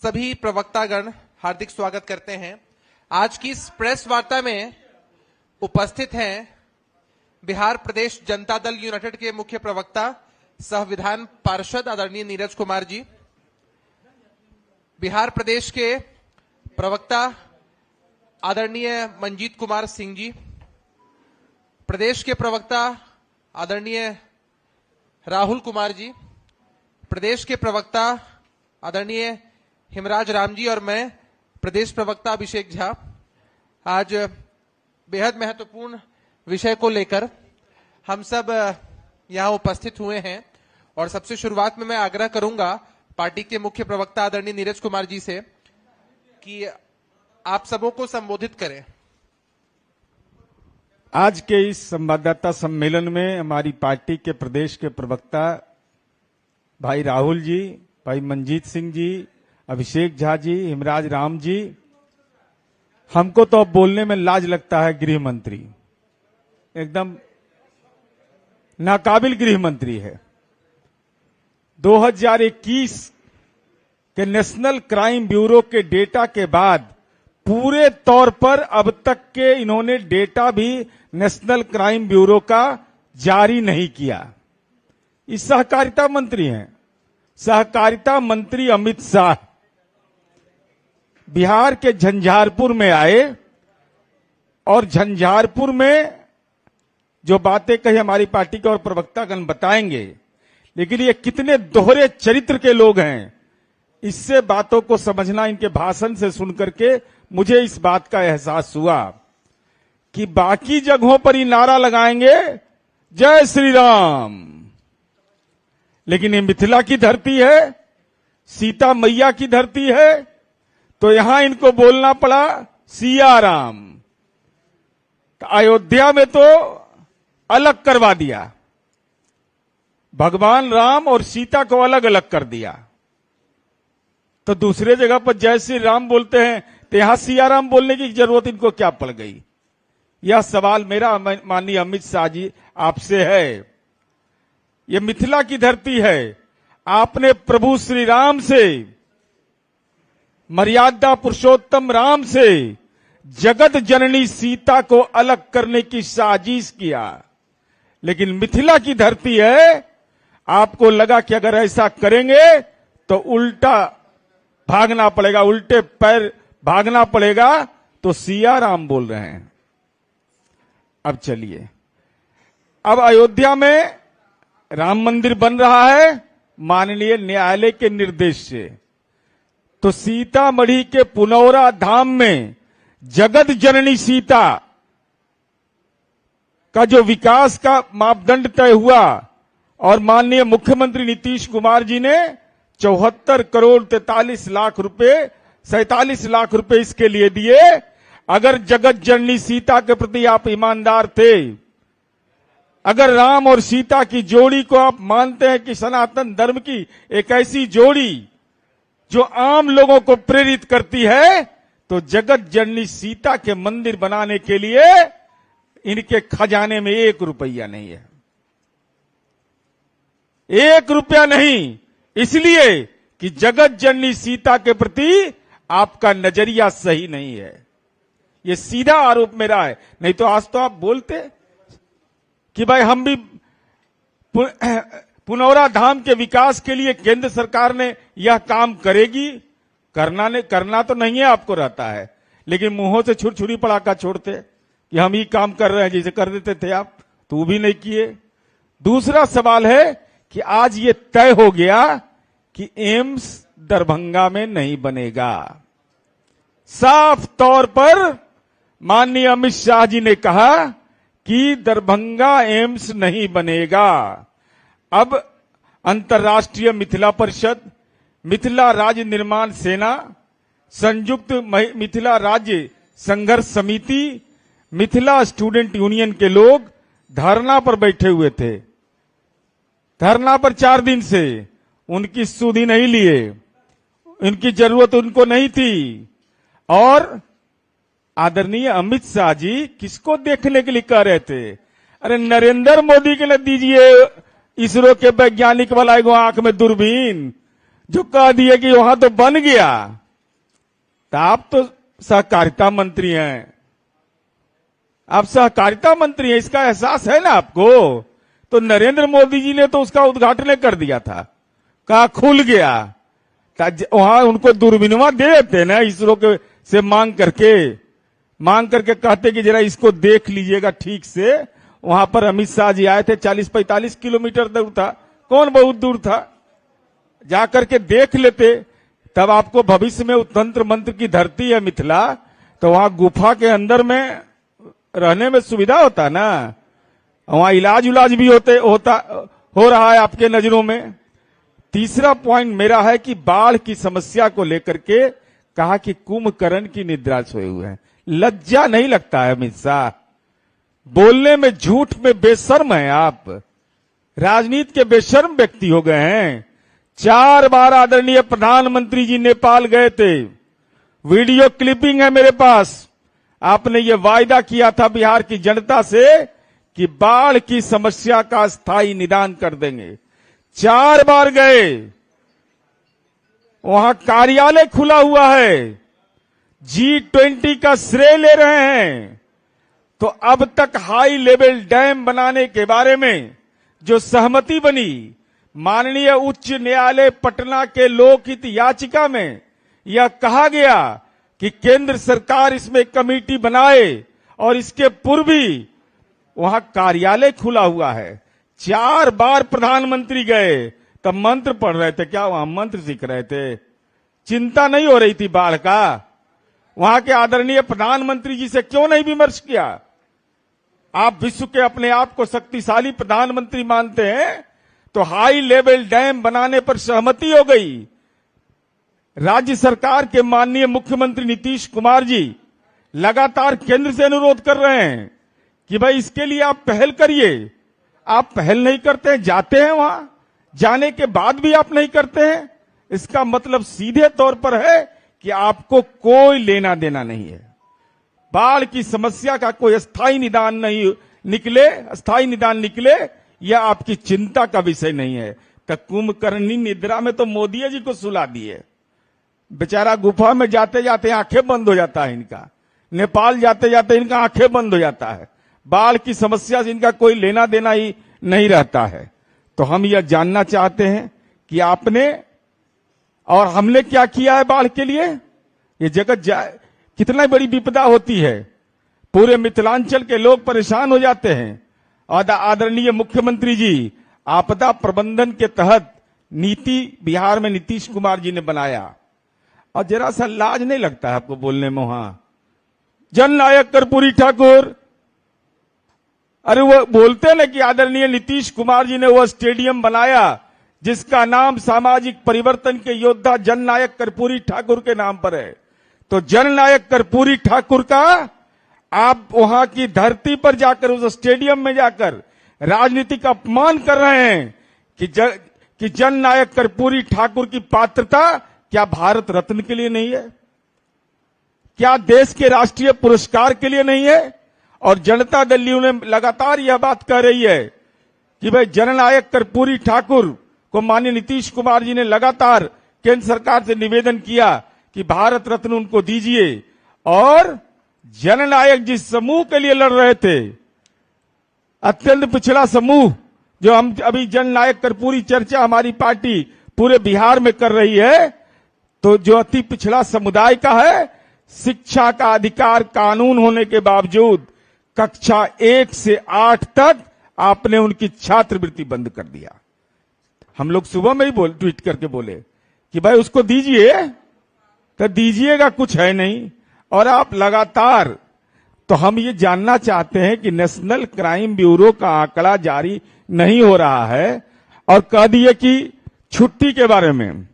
सभी प्रवक्तागण हार्दिक स्वागत करते हैं। आज की इस प्रेस वार्ता में उपस्थित हैं बिहार प्रदेश जनता दल यूनाइटेड के मुख्य प्रवक्ता सह विधान पार्षद आदरणीय नीरज कुमार जी, बिहार प्रदेश के प्रवक्ता आदरणीय मंजीत कुमार सिंह जी, प्रदेश के प्रवक्ता आदरणीय राहुल कुमार जी, प्रदेश के प्रवक्ता आदरणीय हिमराज राम जी और मैं प्रदेश प्रवक्ता अभिषेक झा। आज बेहद महत्वपूर्ण विषय को लेकर हम सब यहां उपस्थित हुए हैं और सबसे शुरुआत में मैं आग्रह करूंगा पार्टी के मुख्य प्रवक्ता आदरणीय नीरज कुमार जी से कि आप सबों को संबोधित करें। आज के इस संवाददाता सम्मेलन में हमारी पार्टी के प्रदेश के प्रवक्ता भाई राहुल जी, भाई मंजीत सिंह जी, अभिषेक झा जी, हिमराज राम जी, हमको तो अब बोलने में लाज लगता है। गृह मंत्री एकदम नाकाबिल गृह मंत्री है। 2021 के नेशनल क्राइम ब्यूरो के डेटा के बाद पूरे तौर पर अब तक के इन्होंने डेटा भी नेशनल क्राइम ब्यूरो का जारी नहीं किया। इस सहकारिता मंत्री हैं, सहकारिता मंत्री अमित शाह बिहार के झंझारपुर में आए और झंझारपुर में जो बातें कही हमारी पार्टी के और प्रवक्तागण बताएंगे, लेकिन ये कितने दोहरे चरित्र के लोग हैं, इससे बातों को समझना इनके भाषण से सुनकर के मुझे इस बात का एहसास हुआ कि बाकी जगहों पर ही नारा लगाएंगे जय श्री राम, लेकिन ये मिथिला की धरती है, सीता मैया की धरती है, तो यहां इनको बोलना पड़ा सिया राम। तो अयोध्या में तो अलग करवा दिया, भगवान राम और सीता को अलग अलग कर दिया। तो दूसरे जगह पर जय श्री राम बोलते हैं, तो यहां सिया राम बोलने की जरूरत इनको क्या पड़ गई? यह सवाल मेरा माननीय अमित शाह जी आपसे है। यह मिथिला की धरती है, आपने प्रभु श्री राम से, मर्यादा पुरुषोत्तम राम से जगत जननी सीता को अलग करने की साजिश किया, लेकिन मिथिला की धरती है, आपको लगा कि अगर ऐसा करेंगे तो उल्टा भागना पड़ेगा, उल्टे पैर भागना पड़ेगा, तो सिया राम बोल रहे हैं। अब चलिए, अब अयोध्या में राम मंदिर बन रहा है माननीय न्यायालय के निर्देश से, तो सीतामढ़ी के पुनौरा धाम में जगत जननी सीता का जो विकास का मापदंड तय हुआ और माननीय मुख्यमंत्री नीतीश कुमार जी ने 74 करोड़ 43 लाख रुपए 47 लाख रुपए इसके लिए दिए। अगर जगत जननी सीता के प्रति आप ईमानदार थे, अगर राम और सीता की जोड़ी को आप मानते हैं कि सनातन धर्म की एक ऐसी जोड़ी जो आम लोगों को प्रेरित करती है, तो जगत जननी सीता के मंदिर बनाने के लिए इनके खजाने में 1 रुपया नहीं है, 1 रुपया नहीं, इसलिए कि जगत जननी सीता के प्रति आपका नजरिया सही नहीं है। ये सीधा आरोप मेरा है, नहीं तो आज तो आप बोलते कि भाई हम भी पुनौरा धाम के विकास के लिए केंद्र सरकार ने यह काम करेगी, करना तो नहीं है आपको रहता है, लेकिन मुंहों से छुरछुरी पड़ाका छोड़ते कि हम ही काम कर रहे हैं, जैसे कर देते थे आप, तो वो भी नहीं किए। दूसरा सवाल है कि आज ये तय हो गया कि एम्स दरभंगा में नहीं बनेगा। साफ तौर पर माननीय अमित शाह जी ने कहा कि दरभंगा एम्स नहीं बनेगा। अब अंतर्राष्ट्रीय मिथिला परिषद, मिथिला राज्य निर्माण सेना, संयुक्त मिथिला राज्य संघर्ष समिति, मिथिला स्टूडेंट यूनियन के लोग धरना पर बैठे हुए थे। धरना पर 4 दिन से उनकी सुधि नहीं लिए, इनकी जरूरत उनको नहीं थी। और आदरणीय अमित शाह जी किसको देखने के लिए कह रहे थे? अरे नरेंद्र मोदी के लिए दीजिए इसरो के वैज्ञानिक वाला एगो आंख में दूरबीन, जो कह दिए कि वहां तो बन गया। तो आप तो सहकारिता मंत्री हैं, आप सहकारिता मंत्री हैं, इसका एहसास है ना आपको। तो नरेंद्र मोदी जी ने तो उसका उद्घाटन कर दिया था, कहा खुल गया। वहां उनको दूरबीनवा दे देते ना इसरो के से मांग करके कहते कि जरा इसको देख लीजिएगा ठीक से। वहां पर अमित शाह जी आए थे, 40-45 किलोमीटर दूर था, कौन बहुत दूर था, जाकर के देख लेते। तब आपको भविष्य में तंत्र मंत्र की धरती है मिथिला, तो वहां गुफा के अंदर में रहने में सुविधा होता ना, वहां इलाज भी हो रहा है आपके नजरों में। तीसरा पॉइंट मेरा है कि बाढ़ की समस्या को लेकर के कहा कि कुंभकर्ण की निद्रा सोए हुए हैं। लज्जा नहीं लगता है अमित शाह, बोलने में झूठ में बेशर्म है आप, राजनीति के बेशर्म व्यक्ति हो गए हैं। 4 बार आदरणीय प्रधानमंत्री जी नेपाल गए थे, वीडियो क्लिपिंग है मेरे पास। आपने ये वायदा किया था बिहार की जनता से कि बाढ़ की समस्या का स्थायी निदान कर देंगे। 4 बार गए, वहां कार्यालय खुला हुआ है, G20 का श्रेय ले रहे हैं। तो अब तक हाई लेवल डैम बनाने के बारे में जो सहमति बनी, माननीय उच्च न्यायालय पटना के लोकहित याचिका में यह कहा गया कि केंद्र सरकार इसमें कमेटी बनाए, और इसके पूर्व भी वहां कार्यालय खुला हुआ है। 4 बार प्रधानमंत्री गए, तब मंत्र पढ़ रहे थे क्या, वहां मंत्र सीख रहे थे, चिंता नहीं हो रही थी बाढ़ का। वहां के आदरणीय प्रधानमंत्री जी से क्यों नहीं विमर्श किया। आप विश्व के अपने आप को शक्तिशाली प्रधानमंत्री मानते हैं, तो हाई लेवल डैम बनाने पर सहमति हो गई। राज्य सरकार के माननीय मुख्यमंत्री नीतीश कुमार जी लगातार केंद्र से अनुरोध कर रहे हैं कि भाई इसके लिए आप पहल करिए। आप पहल नहीं करते हैं, जाते हैं वहां, जाने के बाद भी आप नहीं करते हैं। इसका मतलब सीधे तौर पर है कि आपको कोई लेना देना नहीं है। बाढ़ की समस्या का कोई स्थायी निदान निकले यह आपकी चिंता का विषय नहीं है। तो कुंभकर्णी निद्रा में तो मोदी जी को सुला दिए, बेचारा गुफा में जाते जाते आंखें बंद हो जाता है इनका, नेपाल जाते जाते इनका आंखें बंद हो जाता है। बाढ़ की समस्या से इनका कोई लेना देना ही नहीं रहता है। तो हम यह जानना चाहते हैं कि आपने और हमने क्या किया है बाढ़ के लिए। ये जगत कितना बड़ी विपदा होती है, पूरे मिथिलांचल के लोग परेशान हो जाते हैं। और आदरणीय मुख्यमंत्री जी आपदा प्रबंधन के तहत नीति बिहार में नीतीश कुमार जी ने बनाया, और जरा सा लाज नहीं लगता है आपको बोलने में। वहां जननायक कर्पूरी ठाकुर, अरे वो बोलते ना कि आदरणीय नीतीश कुमार जी ने वह स्टेडियम बनाया जिसका नाम सामाजिक परिवर्तन के योद्धा जननायक कर्पूरी ठाकुर के नाम पर है। तो जननायक कर्पूरी ठाकुर का आप वहां की धरती पर जाकर, उस स्टेडियम में जाकर राजनीतिक अपमान कर रहे हैं कि जननायक कर्पूरी ठाकुर की पात्रता क्या भारत रत्न के लिए नहीं है, क्या देश के राष्ट्रीय पुरस्कार के लिए नहीं है। और जनता दल ने लगातार यह बात कह रही है कि भाई जननायक कर्पूरी ठाकुर को माननीय नीतीश कुमार जी ने लगातार केंद्र सरकार से निवेदन किया कि भारत रत्न उनको दीजिए। और जननायक जिस समूह के लिए लड़ रहे थे, अत्यंत पिछड़ा समूह, जो हम अभी जननायक कर्पूरी चर्चा हमारी पार्टी पूरे बिहार में कर रही है, तो जो अति पिछड़ा समुदाय का है, शिक्षा का अधिकार कानून होने के बावजूद कक्षा 1 से 8 तक आपने उनकी छात्रवृत्ति बंद कर दिया। हम लोग सुबह में ही ट्वीट करके बोले कि भाई उसको दीजिए, तो दीजिएगा, कुछ है नहीं। और आप लगातार, तो हम ये जानना चाहते हैं कि नेशनल क्राइम ब्यूरो का आंकड़ा जारी नहीं हो रहा है, और कह दिए कि छुट्टी के बारे में।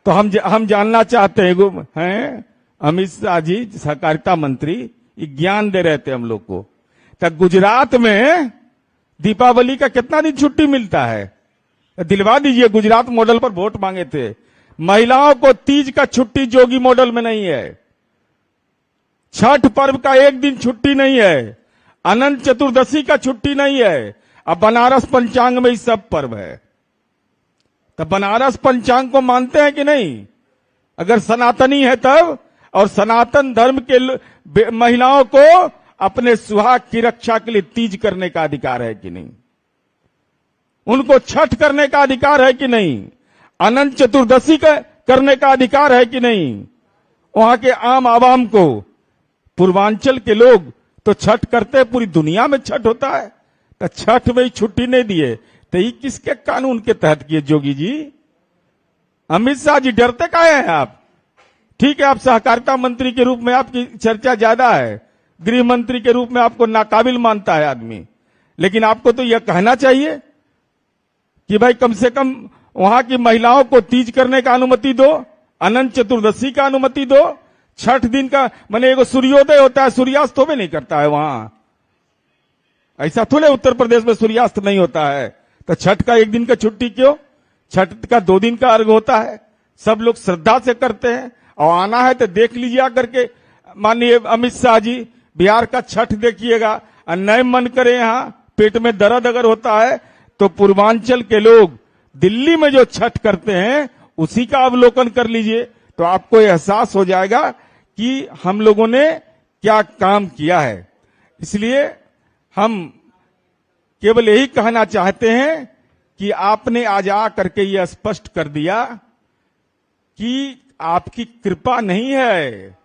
तो हम जानना चाहते हैं अमित शाह जी सहकारिता मंत्री ज्ञान दे रहे थे हम लोग को। तो गुजरात में दीपावली का कितना दिन छुट्टी मिलता है, दिलवा दीजिए। गुजरात मॉडल पर वोट मांगे थे। महिलाओं को तीज का छुट्टी जोगी मॉडल में नहीं है, छठ पर्व का 1 दिन छुट्टी नहीं है, अनंत चतुर्दशी का छुट्टी नहीं है। अब बनारस पंचांग में ही सब पर्व है। तो बनारस पंचांग को मानते हैं कि नहीं? अगर सनातनी है तब, और सनातन धर्म के महिलाओं को अपने सुहाग की रक्षा के लिए तीज करने का अधिकार है कि नहीं? उनको छठ करने का अधिकार है कि नहीं? अनंत चतुर्दशी करने का अधिकार है कि नहीं? वहां के आम आवाम को, पूर्वांचल के लोग तो छठ करते, पूरी दुनिया में छठ होता है, तो छठ में छुट्टी नहीं दिए तो ये किसके कानून के तहत किए? जोगी जी, अमित शाह जी, डरते काहे हैं आप? ठीक है, आप सहकारिता मंत्री के रूप में आपकी चर्चा ज्यादा है, गृह मंत्री के रूप में आपको नाकाबिल मानता है आदमी, लेकिन आपको तो यह कहना चाहिए कि भाई कम से कम वहां की महिलाओं को तीज करने का अनुमति दो, अनंत चतुर्दशी का अनुमति दो, छठ दिन का, माने एगो सूर्योदय होता है, सूर्यास्त तो भी नहीं करता है वहां। ऐसा थोड़े उत्तर प्रदेश में सूर्यास्त नहीं होता है, तो छठ का एक दिन का छुट्टी क्यों? छठ का 2 दिन का अर्घ होता है, सब लोग श्रद्धा से करते हैं, और आना है तो देख लीजिए आकर के। माननीय अमित शाह जी, बिहार का छठ देखिएगा, और नए मन करे यहां पेट में दर्द अगर होता है तो पूर्वांचल के लोग दिल्ली में जो छठ करते हैं उसी का अवलोकन कर लीजिए, तो आपको एहसास हो जाएगा कि हम लोगों ने क्या काम किया है। इसलिए हम केवल यही कहना चाहते हैं कि आपने आज आ करके यह स्पष्ट कर दिया कि आपकी कृपा नहीं है।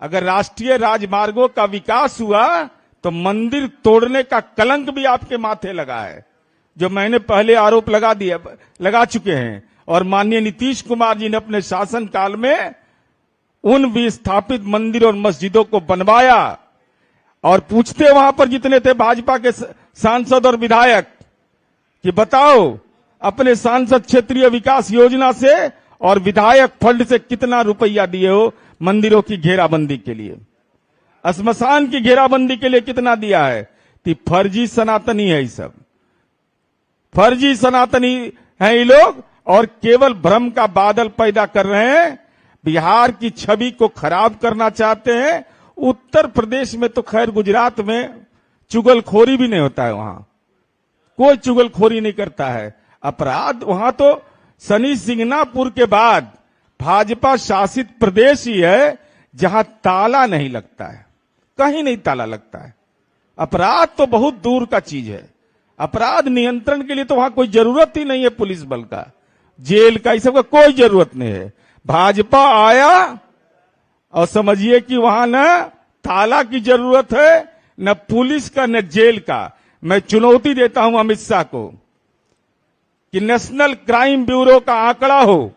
अगर राष्ट्रीय राजमार्गों का विकास हुआ तो मंदिर तोड़ने का कलंक भी आपके माथे लगा है, जो मैंने पहले आरोप लगा चुके हैं। और माननीय नीतीश कुमार जी ने अपने शासन काल में उन विस्थापित मंदिर और मस्जिदों को बनवाया, और पूछते वहां पर जितने थे भाजपा के सांसद और विधायक कि बताओ अपने सांसद क्षेत्रीय विकास योजना से और विधायक फंड से कितना रुपया दिए हो मंदिरों की घेराबंदी के लिए, श्मशान की घेराबंदी के लिए कितना दिया है? तो फर्जी सनातनी है, ये सब फर्जी सनातनी है ये लोग, और केवल भ्रम का बादल पैदा कर रहे हैं, बिहार की छवि को खराब करना चाहते हैं। उत्तर प्रदेश में तो खैर, गुजरात में चुगलखोरी भी नहीं होता है, वहां कोई चुगलखोरी नहीं करता है। अपराध वहां तो शनि सिंगनापुर के बाद भाजपा शासित प्रदेश ही है जहां ताला नहीं लगता है, कहीं नहीं ताला लगता है। अपराध तो बहुत दूर का चीज है, अपराध नियंत्रण के लिए तो वहां कोई जरूरत ही नहीं है पुलिस बल का, जेल का, इस सब का कोई जरूरत नहीं है। भाजपा आया और समझिए कि वहां न ताला की जरूरत है, न पुलिस का, न जेल का। मैं चुनौती देता हूं अमित शाह को कि नेशनल क्राइम ब्यूरो का आंकड़ा हो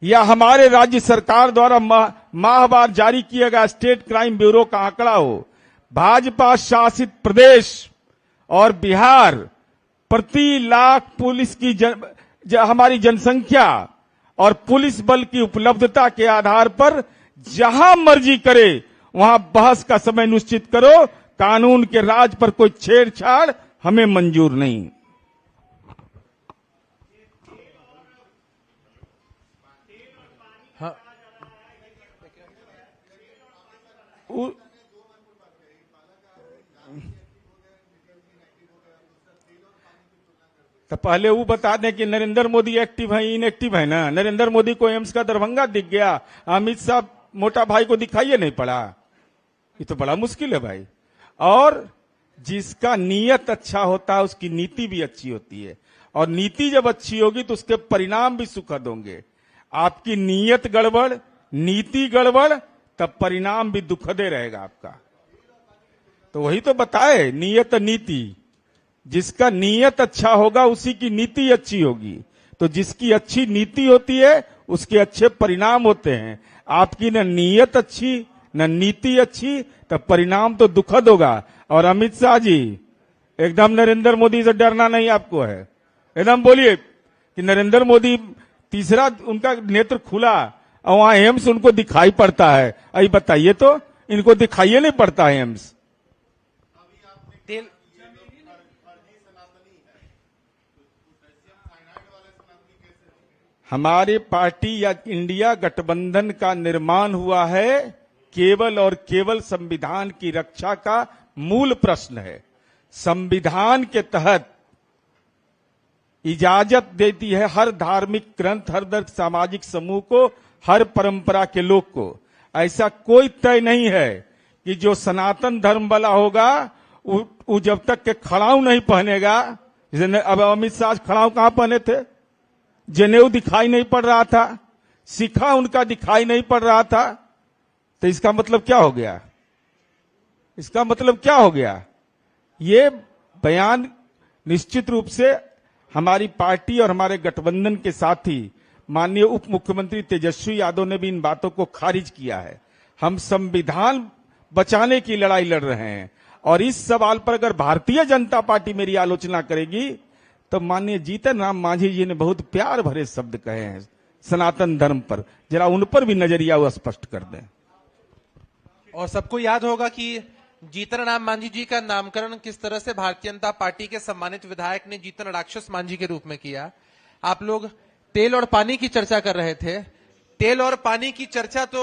या हमारे राज्य सरकार द्वारा माहवार जारी किया गया स्टेट क्राइम ब्यूरो का आंकड़ा हो, भाजपा शासित प्रदेश और बिहार प्रति लाख पुलिस की हमारी जनसंख्या और पुलिस बल की उपलब्धता के आधार पर जहां मर्जी करे वहां बहस का समय निश्चित करो, कानून के राज पर कोई छेड़छाड़ हमें मंजूर नहीं। हाँ, तो पहले वो बता दें कि नरेंद्र मोदी एक्टिव है इनएक्टिव है ना। नरेंद्र मोदी को एम्स का दरभंगा दिख गया, अमित शाह मोटा भाई को दिखाइए नहीं पड़ा, ये तो बड़ा मुश्किल है भाई। और जिसका नीयत अच्छा होता है उसकी नीति भी अच्छी होती है, और नीति जब अच्छी होगी तो उसके परिणाम भी सुखद होंगे। आपकी नीयत गड़बड़, नीति गड़बड़, तब परिणाम भी दुखदे रहेगा आपका। तो वही तो बताए, नीयत नीति, जिसका नीयत अच्छा होगा उसी की नीति अच्छी होगी। तो जिसकी अच्छी नीति होती है उसके अच्छे परिणाम होते हैं। आपकी न नीयत अच्छी न नीति अच्छी, तब परिणाम तो दुखद होगा। और अमित शाह जी, एकदम नरेंद्र मोदी से डरना नहीं आपको है, एकदम बोलिए कि नरेंद्र मोदी तीसरा उनका नेत्र खुला और वहां एम्स उनको दिखाई पड़ता है। अभी बताइए तो, इनको दिखाइए नहीं पड़ता है एम्स। हमारी पार्टी या इंडिया गठबंधन का निर्माण हुआ है केवल और केवल संविधान की रक्षा का मूल प्रश्न है। संविधान के तहत इजाजत देती है हर धार्मिक ग्रंथ, हर सामाजिक समूह को, हर परंपरा के लोग को। ऐसा कोई तय नहीं है कि जो सनातन धर्म वाला होगा वो जब तक के खड़ाऊ नहीं पहनेगा। अब अमित शाह खड़ाऊ कहां पहने थे? जनेऊ दिखाई नहीं पड़ रहा था, शिखा उनका दिखाई नहीं पड़ रहा था। तो इसका मतलब क्या हो गया? इसका मतलब क्या हो गया? ये बयान निश्चित रूप से हमारी पार्टी और हमारे गठबंधन के साथी माननीय उप मुख्यमंत्री तेजस्वी यादव ने भी इन बातों को खारिज किया है। हम संविधान बचाने की लड़ाई लड़ रहे हैं और इस सवाल पर अगर भारतीय जनता पार्टी मेरी आलोचना करेगी तो माननीय जीतन राम मांझी जी ने बहुत प्यार भरे शब्द कहे हैं सनातन धर्म पर, जरा उन पर भी नजरिया वो स्पष्ट कर दें। और सबको याद होगा कि जीतन राम मांझी जी का नामकरण किस तरह से भारतीय जनता पार्टी के सम्मानित विधायक ने जीतन राक्षस मांझी के रूप में किया। आप लोग तेल और पानी की चर्चा कर रहे थे। तेल और पानी की चर्चा तो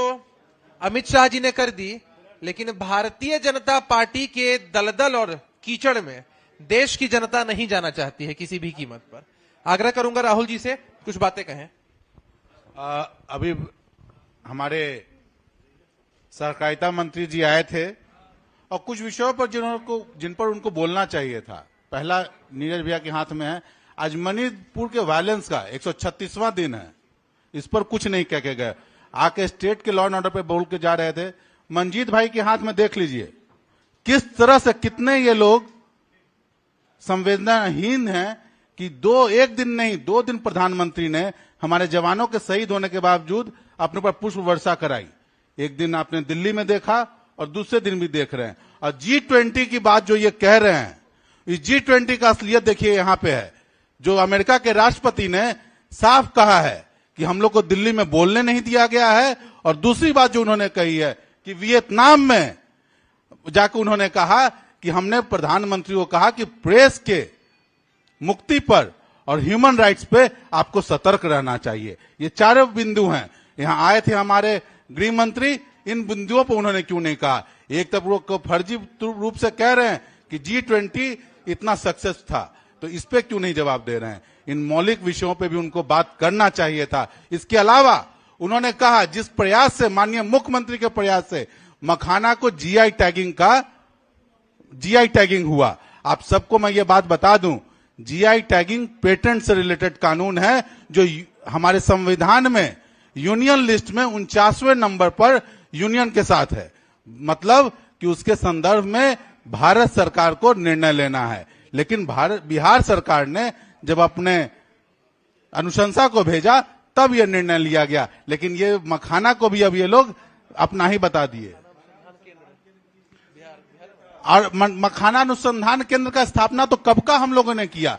अमित शाह जी ने कर दी, लेकिन भारतीय जनता पार्टी के दलदल और कीचड़ में देश की जनता नहीं जाना चाहती है किसी भी कीमत पर। आग्रह करूंगा राहुल जी से कुछ बातें कहें। अभी हमारे सहकारिता मंत्री जी आए थे और कुछ विषयों पर जिन पर उनको बोलना चाहिए था। पहला नीरज भैया के हाथ में है, आज मणिपुर के वायलेंस का 136वां दिन है, इस पर कुछ नहीं कह के गए। आके स्टेट के लॉ एंड ऑर्डर पे बोल के जा रहे थे। मंजीत भाई के हाथ में देख लीजिए किस तरह से कितने ये लोग संवेदनाहीन हैं कि एक दिन नहीं 2 दिन प्रधानमंत्री ने हमारे जवानों के शहीद होने के बावजूद अपने पर पुष्प वर्षा कराई। एक दिन आपने दिल्ली में देखा और दूसरे दिन भी देख रहे हैं। और G20 की बात जो ये कह रहे हैं, इस G20 का असलियत देखिए यहां पे है। जो अमेरिका के राष्ट्रपति ने साफ कहा है कि हम लोग को दिल्ली में बोलने नहीं दिया गया है। और दूसरी बात जो उन्होंने कही है कि वियतनाम में जाकर उन्होंने कहा कि हमने प्रधानमंत्री को कहा कि प्रेस के मुक्ति पर और ह्यूमन राइट्स पे आपको सतर्क रहना चाहिए। ये 4 बिंदु हैं। यहां आए थे हमारे गृह मंत्री, इन बिंदुओं पर उन्होंने क्यों नहीं कहा? एक तरफ वो फर्जी रूप से कह रहे हैं कि G20 इतना सक्सेस था, तो इस पे क्यों नहीं जवाब दे रहे हैं? इन मौलिक विषयों पे भी उनको बात करना चाहिए था। इसके अलावा उन्होंने कहा जिस प्रयास से, माननीय मुख्यमंत्री के प्रयास से मखाना को GI टैगिंग हुआ। आप सबको मैं ये बात बता दूं, GI टैगिंग पेटेंट से रिलेटेड कानून है जो हमारे संविधान में यूनियन लिस्ट में 49वें नंबर पर यूनियन के साथ है। मतलब कि उसके संदर्भ में भारत सरकार को निर्णय लेना है। लेकिन बिहार सरकार ने जब अपने अनुशंसा को भेजा तब यह निर्णय लिया गया। लेकिन ये मखाना को भी अब ये लोग अपना ही बता दिए। और मखाना अनुसंधान केंद्र का स्थापना तो कब का हम लोगों ने किया,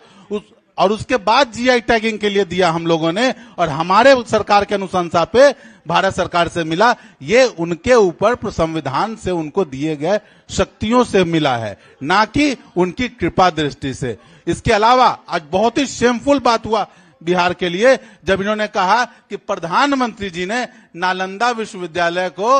और उसके बाद GI टैगिंग के लिए दिया हम लोगों ने, और हमारे सरकार के अनुशंसा पे भारत सरकार से मिला। ये उनके ऊपर संविधान से उनको दिए गए शक्तियों से मिला है, ना कि उनकी कृपा दृष्टि से। इसके अलावा आज बहुत ही शेमफुल बात हुआ बिहार के लिए जब इन्होंने कहा कि प्रधानमंत्री जी ने नालंदा विश्वविद्यालय को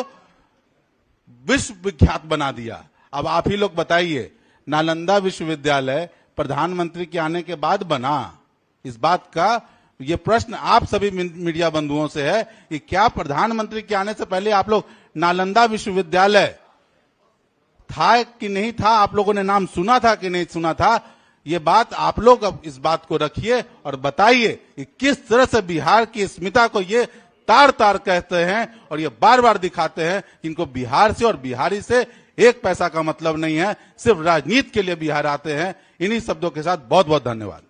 विश्व विख्यात बना दिया। अब आप ही लोग बताइए, नालंदा विश्वविद्यालय प्रधानमंत्री के आने के बाद बना? इस बात का ये प्रश्न आप सभी मीडिया बंधुओं से है कि क्या प्रधानमंत्री के आने से पहले आप लोग नालंदा विश्वविद्यालय था कि नहीं था, आप लोगों ने नाम सुना था कि नहीं सुना था? ये बात आप लोग अब इस बात को रखिए और बताइए कि किस तरह से बिहार की अस्मिता को ये तार तार कहते हैं और ये बार बार दिखाते हैं कि इनको बिहार से और बिहारी से 1 पैसा का मतलब नहीं है, सिर्फ राजनीति के लिए बिहार आते हैं। इन्हीं शब्दों के साथ बहुत बहुत धन्यवाद।